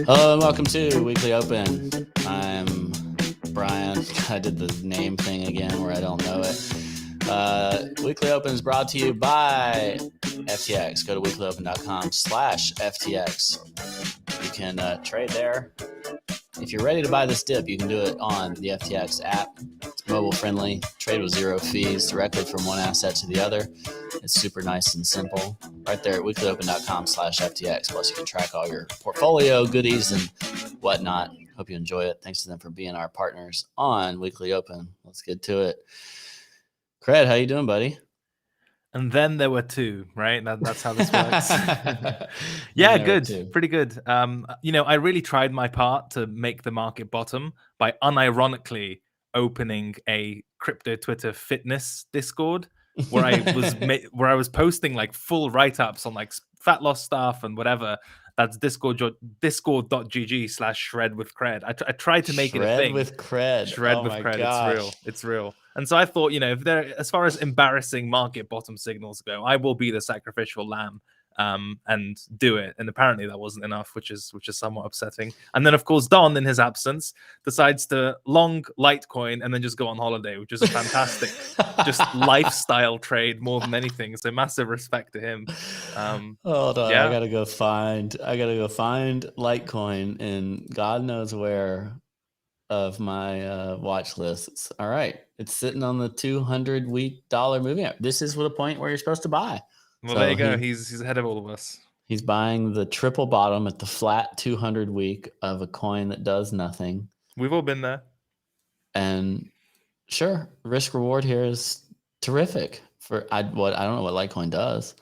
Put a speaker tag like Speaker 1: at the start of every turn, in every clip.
Speaker 1: Hello and welcome to Weekly Open. I'm Brian. I did the name thing again where I don't know it. Weekly Open is brought to you by FTX. Go to weeklyOpen.com/FTX. You can trade there. If you're ready to buy this dip, you can do it on the FTX app. It's mobile friendly, trade with zero fees directly from one asset to the other. It's super nice and simple. Right there at weeklyopen.com/FTX. Plus, you can track all your portfolio goodies and whatnot. Hope you enjoy it. Thanks to them for being our partners on Weekly Open. Let's get to it. Cred, how you doing, buddy?
Speaker 2: And then there were two, right? That's how this works. Yeah, good. Pretty good. I really tried my part to make the market bottom by unironically opening a crypto Twitter fitness Discord where I was posting like full write-ups on like fat loss stuff and whatever. That's discord.gg/shred with cred. I tried to make it a thing.
Speaker 1: Shred with cred.
Speaker 2: Shred with cred. Gosh. It's real. And so I thought, if there, as far as embarrassing market bottom signals go, I will be the sacrificial lamb and do it. And apparently that wasn't enough, which is somewhat upsetting. And then, of course, Don, in his absence, decides to long Litecoin and then just go on holiday, which is a fantastic just lifestyle trade more than anything. So massive respect to him.
Speaker 1: Hold on, yeah. I gotta go find Litecoin in God knows where of my watch lists. All right, it's sitting on the 200-week dollar moving average. This is the point where you're supposed to buy.
Speaker 2: Well, so there you go. He's ahead of all of us.
Speaker 1: He's buying the triple bottom at the flat 200-week of a coin that does nothing.
Speaker 2: We've all been there.
Speaker 1: And sure, risk reward here is terrific. I don't know what Litecoin does.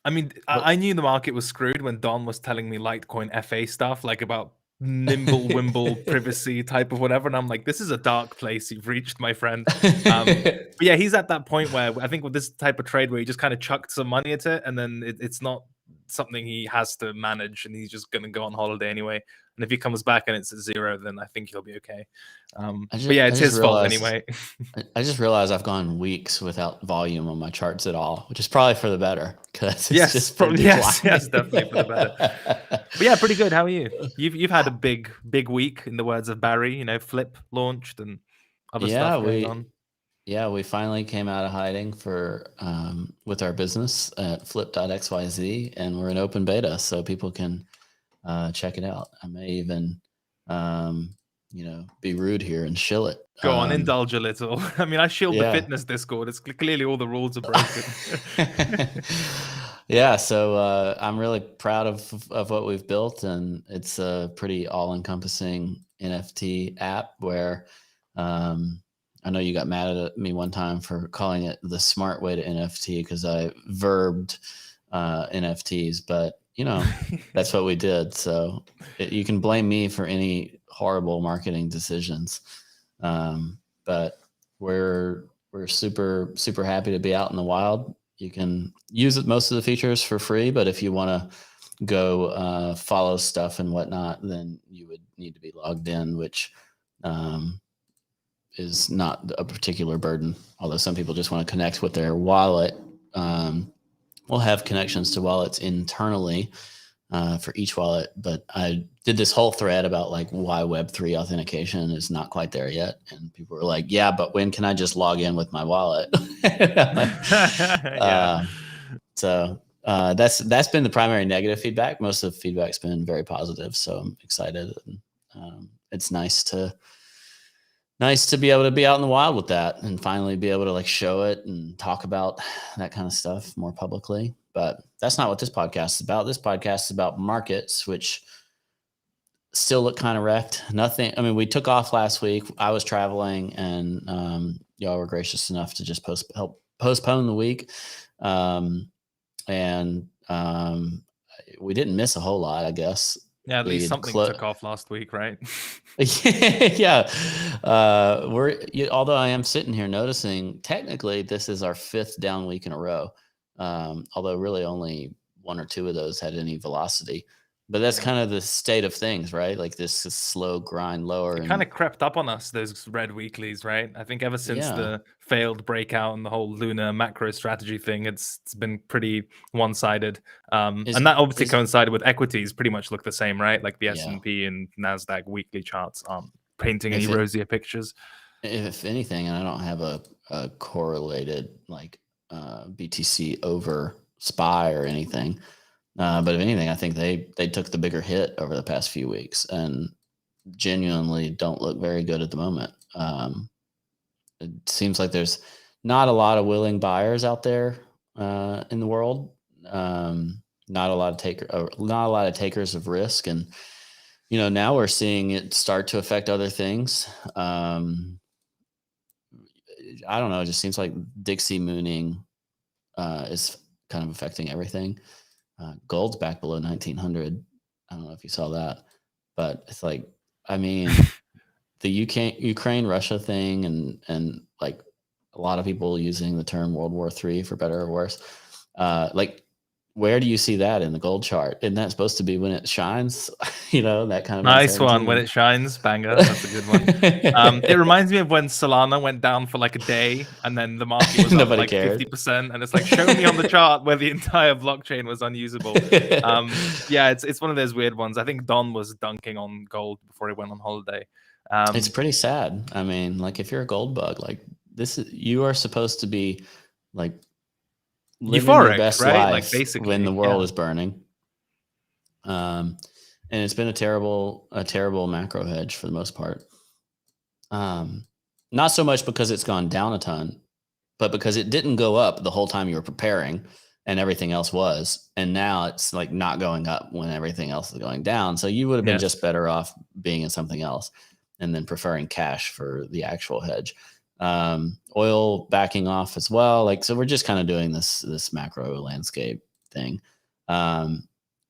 Speaker 2: I mean, I knew the market was screwed when Don was telling me Litecoin FA stuff, like about nimble wimble privacy type of whatever, and I'm like, this is a dark place you've reached, my friend. But yeah, he's at that point where I think with this type of trade where he just kind of chucked some money at it, and then it's not something he has to manage, and he's just gonna go on holiday anyway. And if he comes back and it's at zero, then I think he'll be okay. But yeah, it's his fault anyway.
Speaker 1: I just realized I've gone weeks without volume on my charts at all, which is probably for the better. Because
Speaker 2: yes, definitely for the better. But yeah, pretty good. How are you? You've had a big week, in the words of Barry. Flip launched and other stuff going on.
Speaker 1: Yeah, we finally came out of hiding with our business at flip.xyz, and we're in open beta, so people can check it out. I may even be rude here and shill it.
Speaker 2: Go on, indulge a little. I mean, I shilled the fitness Discord. It's clearly all the rules are broken.
Speaker 1: Yeah, so I'm really proud of what we've built, and it's a pretty all-encompassing NFT app where I know you got mad at me one time for calling it the smart way to NFT because I verbed NFTs, but that's what we did. So you can blame me for any horrible marketing decisions. But we're super, super happy to be out in the wild. You can use most of the features for free, but if you want to go follow stuff and whatnot, then you would need to be logged in, which is not a particular burden. Although some people just want to connect with their wallet. We'll have connections to wallets internally for each wallet, but I did this whole thread about like why Web3 authentication is not quite there yet, and people were like, "Yeah, but when can I just log in with my wallet?" So that's been the primary negative feedback. Most of the feedback's been very positive, so I'm excited. And, it's nice to be able to be out in the wild with that and finally be able to like show it and talk about that kind of stuff more publicly. But that's not what this podcast is about. This podcast is about markets, which still look kind of wrecked. Nothing. I mean, we took off last week. I was traveling, and y'all were gracious enough to just help postpone the week. And we didn't miss a whole lot, I guess.
Speaker 2: Yeah, at least something took off last week, right?
Speaker 1: Yeah. Although I am sitting here noticing, technically, this is our 5th down week in a row. Although really only 1 or 2 of those had any velocity. But that's kind of the state of things, right? Like this slow grind lower.
Speaker 2: It kind of crept up on us, those red weeklies, right? I think ever since the failed breakout and the whole lunar macro strategy thing, it's been pretty one-sided. And that obviously coincided with equities, pretty much look the same, right? Like the S&P and NASDAQ weekly charts aren't painting any rosier pictures.
Speaker 1: If anything, and I don't have a correlated like BTC over SPY or anything, but if anything, I think they took the bigger hit over the past few weeks and genuinely don't look very good at the moment. It seems like there's not a lot of willing buyers out there in the world. Not a lot of takers of risk, and now we're seeing it start to affect other things. I don't know. It just seems like Dixie mooning is kind of affecting everything. Gold's back below 1900. I don't know if you saw that, but it's like, I mean, the Ukraine Russia thing, and like a lot of people using the term World War III for better or worse. Like, where do you see that in the gold chart? Isn't that supposed to be when it shines? That kind of
Speaker 2: nice one. When it shines, banger. That's a good one. It reminds me of when Solana went down for like a day, and then the market was up like 50%, and it's like, show me on the chart where the entire blockchain was unusable. Yeah, it's one of those weird ones. I think Don was dunking on gold before he went on holiday.
Speaker 1: It's pretty sad. I mean, like, if you're a gold bug, like you are supposed to be like living
Speaker 2: euphoric,
Speaker 1: your best
Speaker 2: right?
Speaker 1: life,
Speaker 2: like basically
Speaker 1: when the world is burning. And it's been a terrible macro hedge for the most part. Not so much because it's gone down a ton, but because it didn't go up the whole time you were preparing and everything else was. And now it's like not going up when everything else is going down. So you would have been just better off being in something else and then preferring cash for the actual hedge. Oil backing off as well. Like, so we're just kind of doing this macro landscape thing.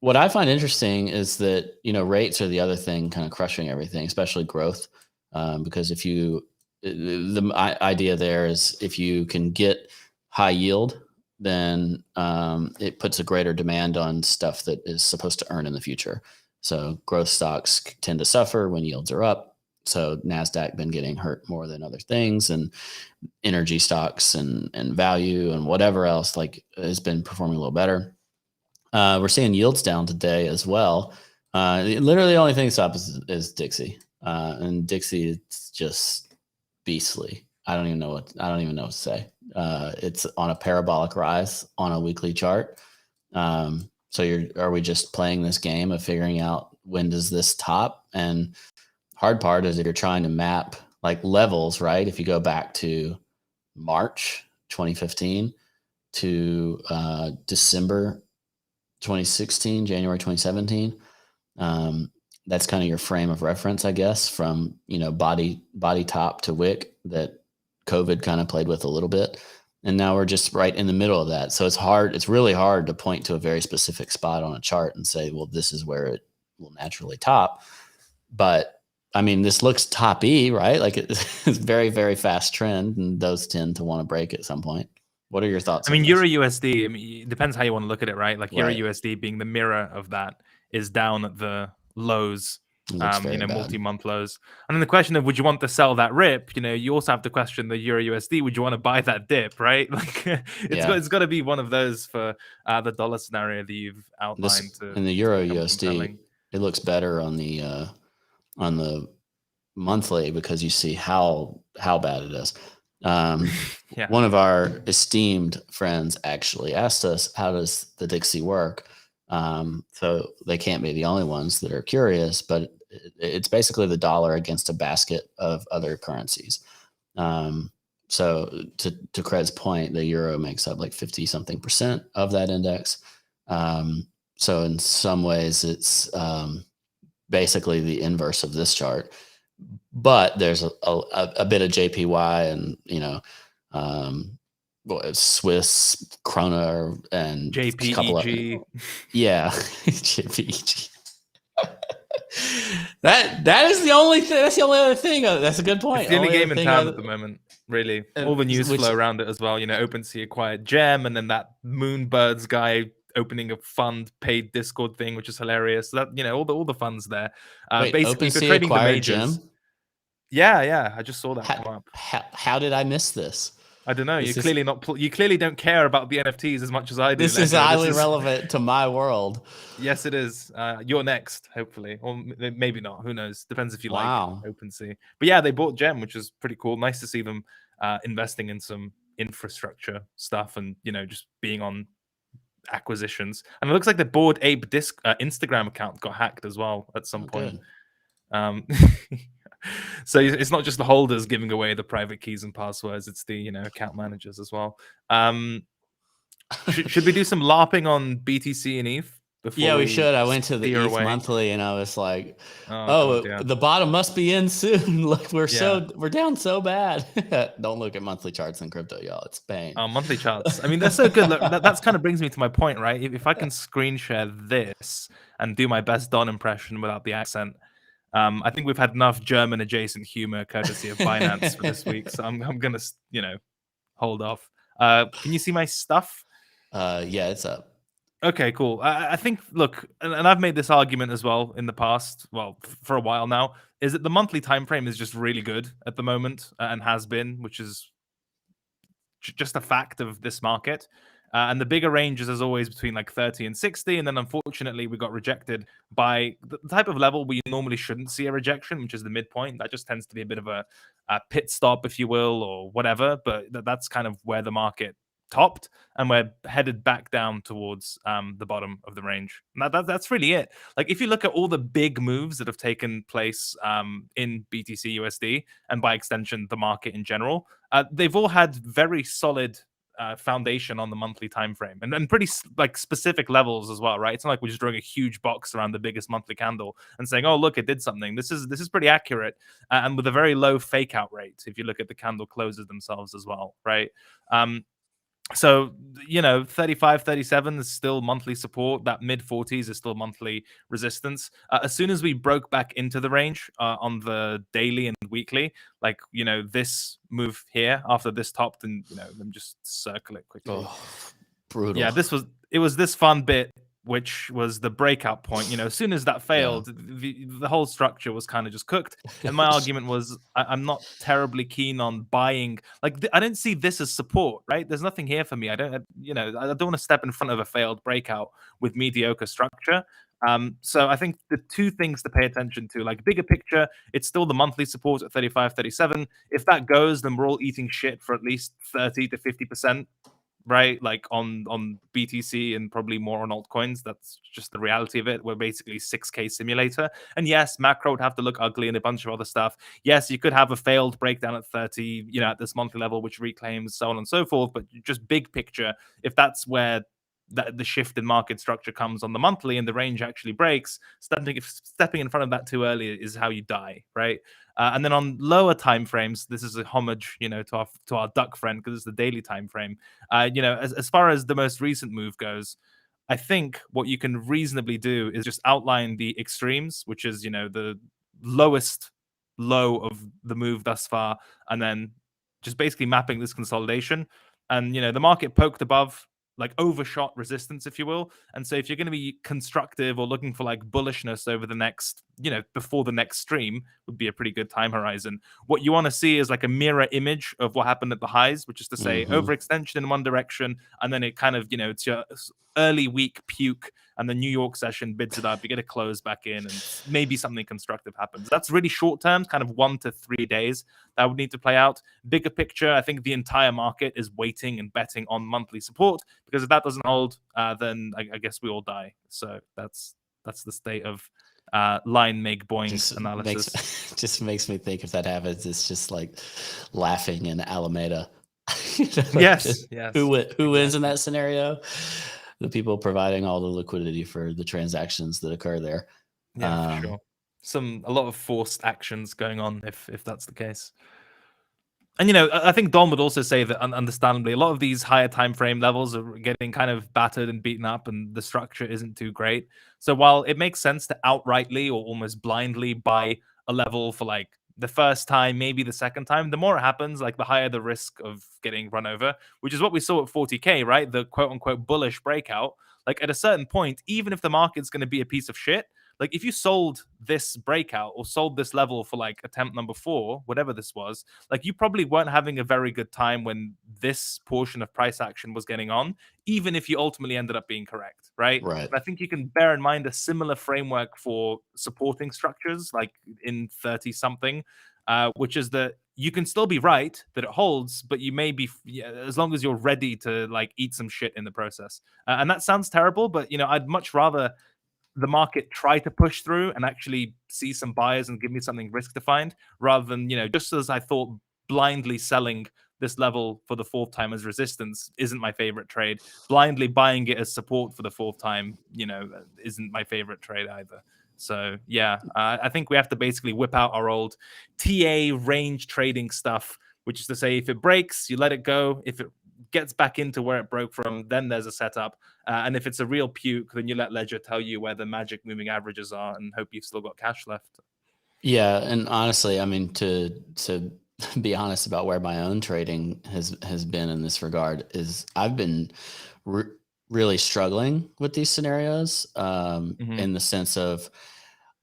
Speaker 1: What I find interesting is that, rates are the other thing kind of crushing everything, especially growth. Because the idea there is if you can get high yield, then it puts a greater demand on stuff that is supposed to earn in the future. So growth stocks tend to suffer when yields are up. So NASDAQ been getting hurt more than other things, and energy stocks and value and whatever else like has been performing a little better. We're seeing yields down today as well. Literally the only thing that's up is Dixie. And Dixie, it's just beastly. I don't even know what to say. It's on a parabolic rise on a weekly chart. So are we just playing this game of figuring out when does this top? And hard part is if you're trying to map like levels, right? If you go back to March 2015 to December 2016, January 2017, that's kind of your frame of reference, I guess, from body top to wick that COVID kind of played with a little bit. And now we're just right in the middle of that. So it's really hard to point to a very specific spot on a chart and say, well, this is where it will naturally top. But I mean, this looks top-y, right? Like it's very, very fast trend, and those tend to want to break at some point. What are your thoughts?
Speaker 2: I mean, Euro USD, it depends how you want to look at it, right? Like Euro USD being the mirror of that is down at the lows, multi-month lows. And then the question of, would you want to sell that rip? You also have to question the Euro USD. Would you want to buy that dip, right? Like it's got to be one of those for the dollar scenario that you've outlined.
Speaker 1: In the Euro USD, it looks better on the monthly because you see how bad it is. One of our esteemed friends actually asked us, how does the Dixie work? So they can't be the only ones that are curious, but it's basically the dollar against a basket of other currencies. So to Cred's point, the euro makes up like 50 something % of that index. So in some ways it's basically the inverse of this chart, but there's a bit of JPY and, Swiss krona and
Speaker 2: JPEG.
Speaker 1: a couple of, JPEG. that is the only thing. That's the only other thing. That's a good point.
Speaker 2: It's the only game in town at the moment. Really, all the news flow around it as well. OpenSea acquired Gem, and then that Moonbirds guy opening a fund paid Discord thing, which is hilarious. So that, you know, all the funds there.
Speaker 1: Wait,
Speaker 2: Basically, if you're
Speaker 1: OpenSea
Speaker 2: trading the
Speaker 1: acquired
Speaker 2: majors,
Speaker 1: Gem?
Speaker 2: yeah, I just saw that come up.
Speaker 1: How did I miss this?
Speaker 2: I don't know. You clearly don't care about the NFTs as much as I do.
Speaker 1: This is highly relevant to my world.
Speaker 2: Yes, it is. You're next, hopefully, or maybe not. Who knows? Depends if you like OpenSea. But yeah, they bought Gem, which is pretty cool. Nice to see them investing in some infrastructure stuff, and you know, just being on acquisitions. And it looks like the Bored Ape Instagram account got hacked as well at some point. So it's not just the holders giving away the private keys and passwords; it's the, you know, account managers as well. Should we do some LARPing on BTC and ETH?
Speaker 1: Yeah, we should. I went to the ETH monthly and I was like, the bottom must be in soon. Look, we're down so bad. Don't look at monthly charts in crypto, y'all. It's pain.
Speaker 2: Monthly charts. I mean, they're so good. Look, that's kind of brings me to my point, right? If I can screen share this and do my best Don impression without the accent, I think we've had enough German adjacent humor courtesy of Binance for this week. So I'm gonna, you know, hold off. Can you see my stuff?
Speaker 1: Yeah, it's up.
Speaker 2: Okay, cool. I think, look, and I've made this argument as well in the past, well, for a while now, is that the monthly time frame is just really good at the moment, and has been, which is just a fact of this market. And the bigger ranges is always between like 30 and 60. And then unfortunately, we got rejected by the type of level we normally shouldn't see a rejection, which is the midpoint. That just tends to be a bit of a pit stop, if you will, or whatever. But that's kind of where the market topped, and we're headed back down towards the bottom of the range. And that's really it. Like, if you look at all the big moves that have taken place in BTC USD, and by extension the market in general, they've all had very solid foundation on the monthly time frame, and pretty like specific levels as well, right? It's not like we're just drawing a huge box around the biggest monthly candle and saying, oh, look, it did something. This is pretty accurate, and with a very low fake out rate if you look at the candle closes themselves as well, right? So, you know, 35, 37 is still monthly support. That mid 40s is still monthly resistance. As soon as we broke back into the range on the daily and weekly, like, you know, this move here after this topped, and, you know, let me just circle it quickly.
Speaker 1: Oh, brutal.
Speaker 2: Yeah, it was this fun bit, which was the breakout point. You know, as soon as that failed, the whole structure was kind of just cooked. And my argument was, I'm not terribly keen on buying. Like, I didn't see this as support, right? There's nothing here for me. I don't want to step in front of a failed breakout with mediocre structure. So I think the two things to pay attention to, like, bigger picture, it's still the monthly support at 35, 37. If that goes, then we're all eating shit for at least 30 to 50%. Right, like on BTC and probably more on altcoins. That's just the reality of it. We're basically 6K simulator. And yes, macro would have to look ugly and a bunch of other stuff. Yes, you could have a failed breakdown at 30, you know, at this monthly level, which reclaims, so on and so forth. But just big picture, if that's where the shift in market structure comes on the monthly and the range actually breaks, stepping in front of that too early is how you die, right? And then on lower time frames, this is a homage, you know, to our duck friend, because it's the daily time frame. You know, as far as the most recent move goes, I think what you can reasonably do is just outline the extremes, which is, you know, the lowest low of the move thus far, and then just basically mapping this consolidation. And, you know, the market poked above, like overshot resistance, if you will. And so if you're going to be constructive or looking for like bullishness over the next, you know, before the next stream, would be a pretty good time horizon. What you want to see is like a mirror image of what happened at the highs, which is to say overextension in one direction, and then it kind of, you know, it's your early week puke, and the New York session bids it up, you get a close back in, and maybe something constructive happens. That's really short term, kind of 1 to 3 days that would need to play out. Bigger picture, I think the entire market is waiting and betting on monthly support, because if that doesn't hold, then I guess we all die. So that's the state of line make boing analysis.
Speaker 1: Just makes me think, if that happens, it's just like laughing in Alameda.
Speaker 2: Yes.
Speaker 1: Who wins in that scenario? The people providing all the liquidity for the transactions that occur there.
Speaker 2: Yeah, for sure. A lot of forced actions going on if that's the case. And, you know, I think Don would also say that, understandably, a lot of these higher time frame levels are getting kind of battered and beaten up, and the structure isn't too great. So while it makes sense to outrightly or almost blindly buy a level for like the first time, maybe the second time, the more it happens, like the higher the risk of getting run over, which is what we saw at 40K, right? The quote unquote bullish breakout. Like at a certain point, even if the market's going to be a piece of shit, like if you sold this breakout or sold this level for like attempt number 4, whatever this was, like you probably weren't having a very good time when this portion of price action was getting on, even if you ultimately ended up being correct, right?
Speaker 1: Right.
Speaker 2: And I think you can bear in mind a similar framework for supporting structures like in 30 something, which is that you can still be right that it holds, but you may be, as long as you're ready to like eat some shit in the process. And that sounds terrible, but I'd much rather the market try to push through and actually see some buyers and give me something risk defined, rather than just as I thought, blindly selling this level for the 4th time as resistance isn't my favorite trade. Blindly buying it as support for the 4th time, isn't my favorite trade either. So yeah, I think we have to basically whip out our old TA range trading stuff, which is to say, if it breaks, you let it go. If it gets back into where it broke from, then there's a setup. And if it's a real puke, then you let Ledger tell you where the magic moving averages are and hope you've still got cash left.
Speaker 1: Yeah, and honestly, I mean, to be honest about where my own trading has been in this regard is I've been really struggling with these scenarios, in the sense of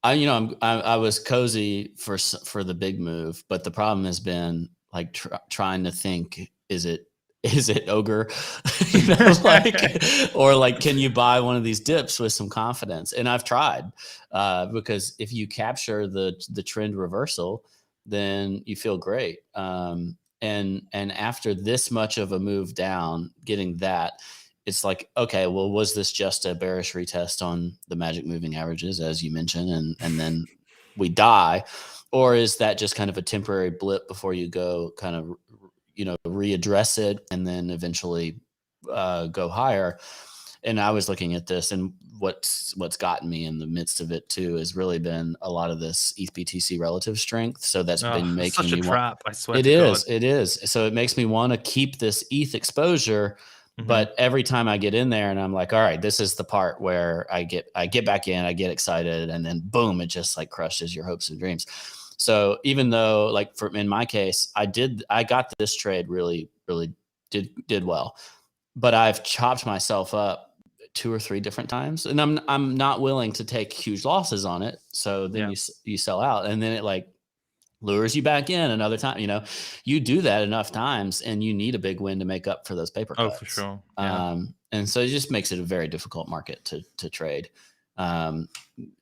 Speaker 1: I was cozy for the big move, but the problem has been like trying to think, is it ogre, or like, can you buy one of these dips with some confidence? And I've tried, because if you capture the trend reversal, then you feel great. And after this much of a move down, getting that, it's like, okay, well, was this just a bearish retest on the magic moving averages, as you mentioned, and then we die? Or is that just kind of a temporary blip before you go kind of, readdress it and then eventually go higher? And I was looking at this, and what's gotten me in the midst of it too has really been a lot of this ETH BTC relative strength. So that's been making
Speaker 2: such a
Speaker 1: me
Speaker 2: trap. I swear
Speaker 1: it
Speaker 2: to God.
Speaker 1: it is. So it makes me want to keep this ETH exposure. But every time I get in there and I'm like, all right, this is the part where I get back in, I get excited, and then boom, it just like crushes your hopes and dreams. So even though, like, in my case, I got this trade really did well, but I've chopped myself up 2 or 3 different times, and I'm not willing to take huge losses on it. So then you sell out, and then it like lures you back in another time. You do that enough times and you need a big win to make up for those paper cuts.
Speaker 2: Oh, for sure. Yeah.
Speaker 1: And so it just makes it a very difficult market to trade. And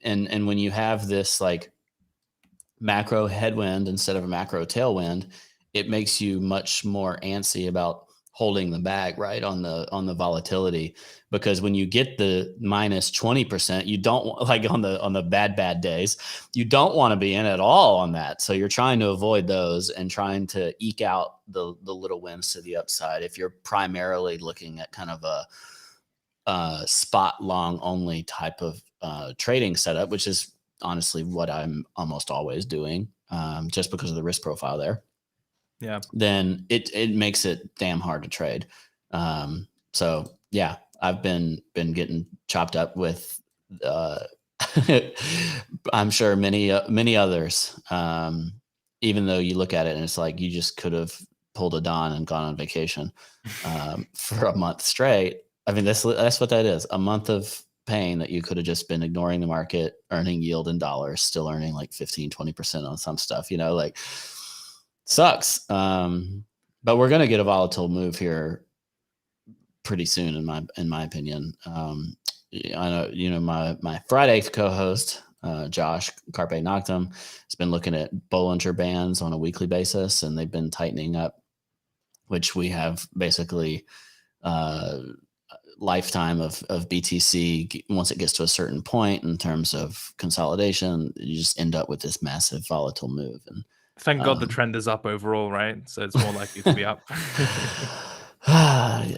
Speaker 1: when you have this like macro headwind instead of a macro tailwind, it makes you much more antsy about holding the bag, right, on the volatility, because when you get the minus 20%, you don't, like, on the bad days, you don't want to be in at all on that. So you're trying to avoid those and trying to eke out the little wins to the upside if you're primarily looking at kind of a spot long only type of trading setup, which is honestly what I'm almost always doing, just because of the risk profile there.
Speaker 2: Yeah.
Speaker 1: Then it makes it damn hard to trade. So yeah, I've been getting chopped up with, I'm sure many others. Even though you look at it and it's like you just could have pulled a Don and gone on vacation for a month straight. I mean, that's what that is. A month of pain that you could have just been ignoring the market, earning yield in dollars, still earning like 15-20% on some stuff, like. Sucks. But we're going to get a volatile move here pretty soon, in my opinion. I know, my Friday co-host, Josh Carpe Noctem, has been looking at Bollinger Bands on a weekly basis, and they've been tightening up, which we have basically lifetime of BTC. Once it gets to a certain point in terms of consolidation, you just end up with this massive volatile move. And
Speaker 2: thank God the trend is up overall, right? So it's more likely to be up.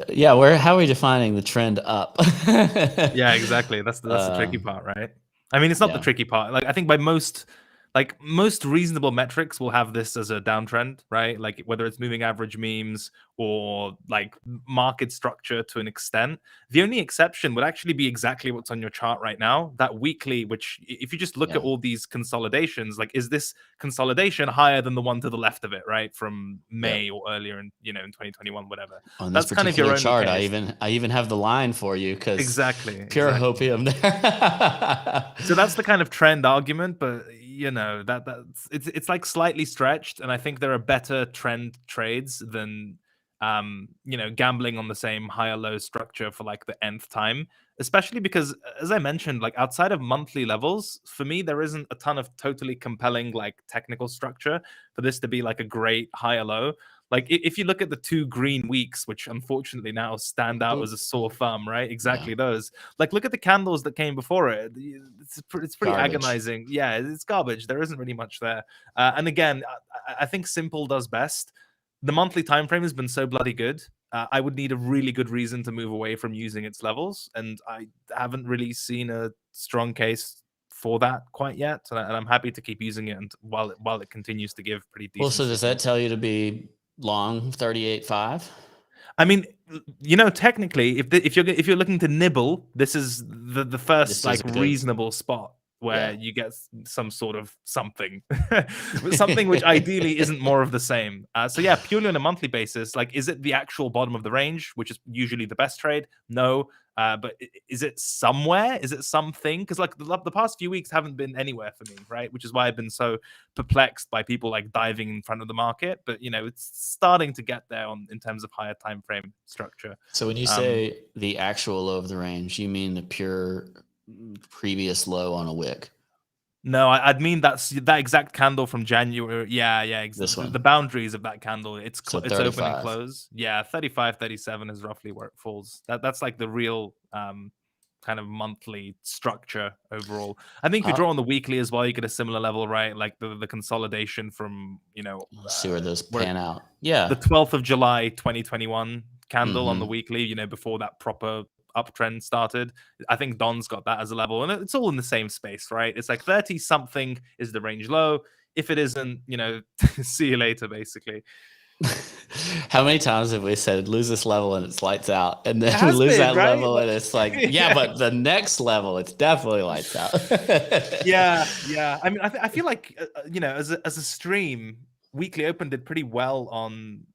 Speaker 1: Yeah, how are we defining the trend up?
Speaker 2: Yeah, exactly. That's the tricky part, right? I mean, it's not the tricky part. Like, I think by most like most reasonable metrics will have this as a downtrend, right? Like whether it's moving average memes or like market structure to an extent. The only exception would actually be exactly what's on your chart right now, that weekly, which if you just look at all these consolidations, like is this consolidation higher than the one to the left of it, right? From May or earlier in, in 2021, whatever.
Speaker 1: On this
Speaker 2: That's kind of your
Speaker 1: particular
Speaker 2: only
Speaker 1: chart,
Speaker 2: case.
Speaker 1: I even have the line for you because
Speaker 2: Exactly.
Speaker 1: pure hopium there.
Speaker 2: So that's the kind of trend argument, but that's it's like slightly stretched, and I think there are better trend trades than gambling on the same higher low structure for like the nth time, especially because, as I mentioned, like outside of monthly levels, for me there isn't a ton of totally compelling like technical structure for this to be like a great higher low. Like if you look at the 2 green weeks, which unfortunately now stand out as a sore thumb, right? Exactly those. Like look at the candles that came before it. It's pretty
Speaker 1: Garbage.
Speaker 2: agonizing. Yeah, it's garbage. There isn't really much there. And again, I think simple does best. The monthly time frame has been so bloody good. I would need a really good reason to move away from using its levels, and I haven't really seen a strong case for that quite yet. And I'm happy to keep using it while it continues to give pretty decent.
Speaker 1: Well, so does that tell you to be long 38.5?
Speaker 2: I mean, technically, if you're looking to nibble, this is the first like reasonable spot where you get some sort of something, something which ideally isn't more of the same. So yeah, purely on a monthly basis, like, is it the actual bottom of the range, which is usually the best trade? No. But is it somewhere? Is it something? Because like the past few weeks haven't been anywhere for me, right? Which is why I've been so perplexed by people like diving in front of the market. But it's starting to get there in terms of higher time frame structure.
Speaker 1: So when you say the actual low of the range, you mean the pure previous low on a wick?
Speaker 2: No, I'd mean that exact candle from January. Yeah, exactly.
Speaker 1: This one.
Speaker 2: The boundaries of that candle, it's open and
Speaker 1: 35.
Speaker 2: close. Yeah, 35, 37 is roughly where it falls. That's like the real kind of monthly structure overall. I think if you draw on the weekly as well, you get a similar level, right? Like the consolidation from
Speaker 1: see where those pan out. Yeah,
Speaker 2: the 12th of July 2021 candle on the weekly. Before that proper uptrend started. I think Don's got that as a level, and it's all in the same space, right? It's like 30 something is the range low. If it isn't, see you later, basically.
Speaker 1: How many times have we said lose this level and it's lights out, and then we lose that level and it's like, but the next level it's definitely lights out.
Speaker 2: yeah. I mean, I feel like as a stream, Weekly Open did pretty well on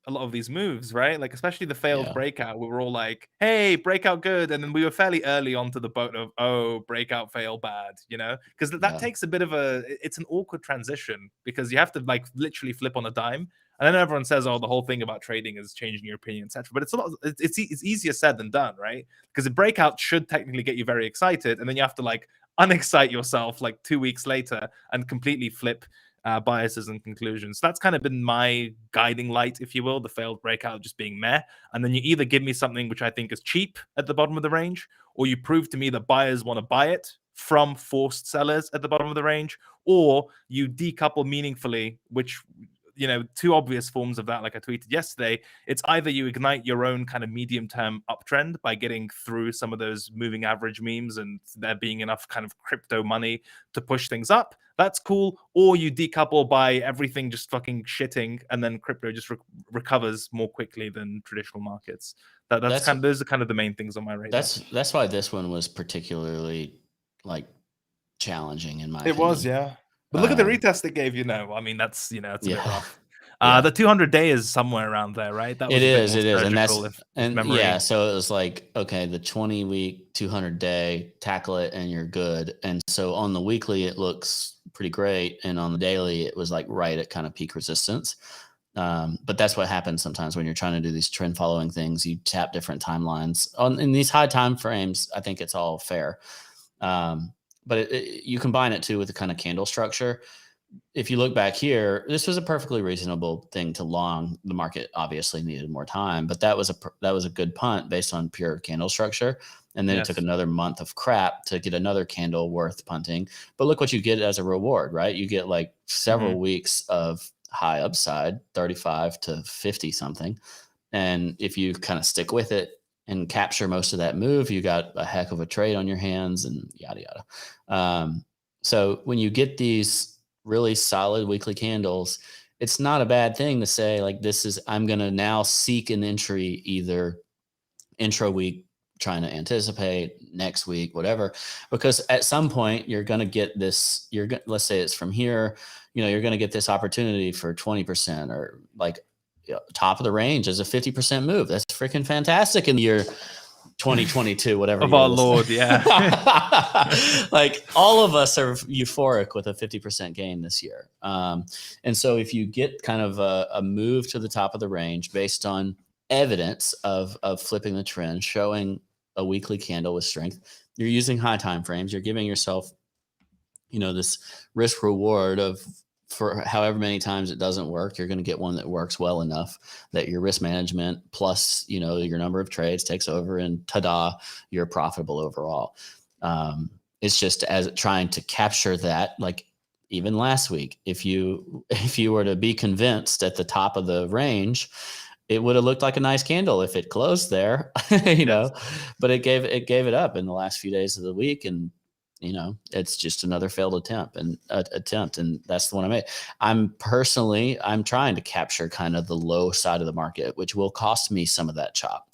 Speaker 2: a lot of these moves, right? Like especially the failed breakout. We were all like, "Hey, breakout good," and then we were fairly early onto the boat of, "Oh, breakout fail bad," because that takes a bit of it's an awkward transition because you have to like literally flip on a dime. And then everyone says, "Oh, the whole thing about trading is changing your opinion, etc." But it's easier said than done, right? Because a breakout should technically get you very excited, and then you have to like unexcite yourself like 2 weeks later and completely flip biases and conclusions. So that's kind of been my guiding light, if you will, the failed breakout just being meh. And then you either give me something which I think is cheap at the bottom of the range, or you prove to me that buyers want to buy it from forced sellers at the bottom of the range, or you decouple meaningfully, which 2 obvious forms of that, like I tweeted yesterday. It's either you ignite your own kind of medium-term uptrend by getting through some of those moving average memes and there being enough kind of crypto money to push things up. That's cool. Or you decouple by everything just fucking shitting, and then crypto just recovers more quickly than traditional markets. Those are kind of the main things on my radar.
Speaker 1: That's why this one was particularly like challenging in my opinion.
Speaker 2: It was, yeah. But look at the retest it gave, I mean, that's, it's a bit rough. The 200-day is somewhere around there, right? That was
Speaker 1: it is.
Speaker 2: And that's,
Speaker 1: so it was like, okay, the 20-week, 200-day, tackle it and you're good. And so on the weekly, it looks pretty great. And on the daily, it was like right at kind of peak resistance. But that's what happens sometimes when you're trying to do these trend following things. You tap different timelines in these high time frames. I think it's all fair. But you combine it too with the kind of candle structure. If you look back here, this was a perfectly reasonable thing to long. The market obviously needed more time, but that was a good punt based on pure candle structure. And then it took another month of crap to get another candle worth punting. But look what you get as a reward, right? You get like several weeks of high upside, 35 to 50 something. And if you kind of stick with it and capture most of that move, you got a heck of a trade on your hands and yada, yada. So when you get these really solid weekly candles, it's not a bad thing to say like, I'm going to now seek an entry either intro week, trying to anticipate next week, whatever, because at some point you're going to get this, let's say it's from here, you're going to get this opportunity for 20% or like top of the range as a 50% move. That's freaking fantastic in the year 2022, whatever.
Speaker 2: Of our Lord, yeah.
Speaker 1: Like all of us are euphoric with a 50% gain this year. And so if you get kind of a move to the top of the range based on evidence of flipping the trend, showing a weekly candle with strength, you're using high time frames, you're giving yourself, this risk reward of, for however many times it doesn't work, you're going to get one that works well enough that your risk management plus, your number of trades takes over, and ta-da, you're profitable overall. It's just as trying to capture that, like even last week, if you were to be convinced at the top of the range, it would have looked like a nice candle if it closed there, but it gave it up in the last few days of the week. And it's just another failed attempt, and that's the one I made. I'm trying to capture kind of the low side of the market, which will cost me some of that chop.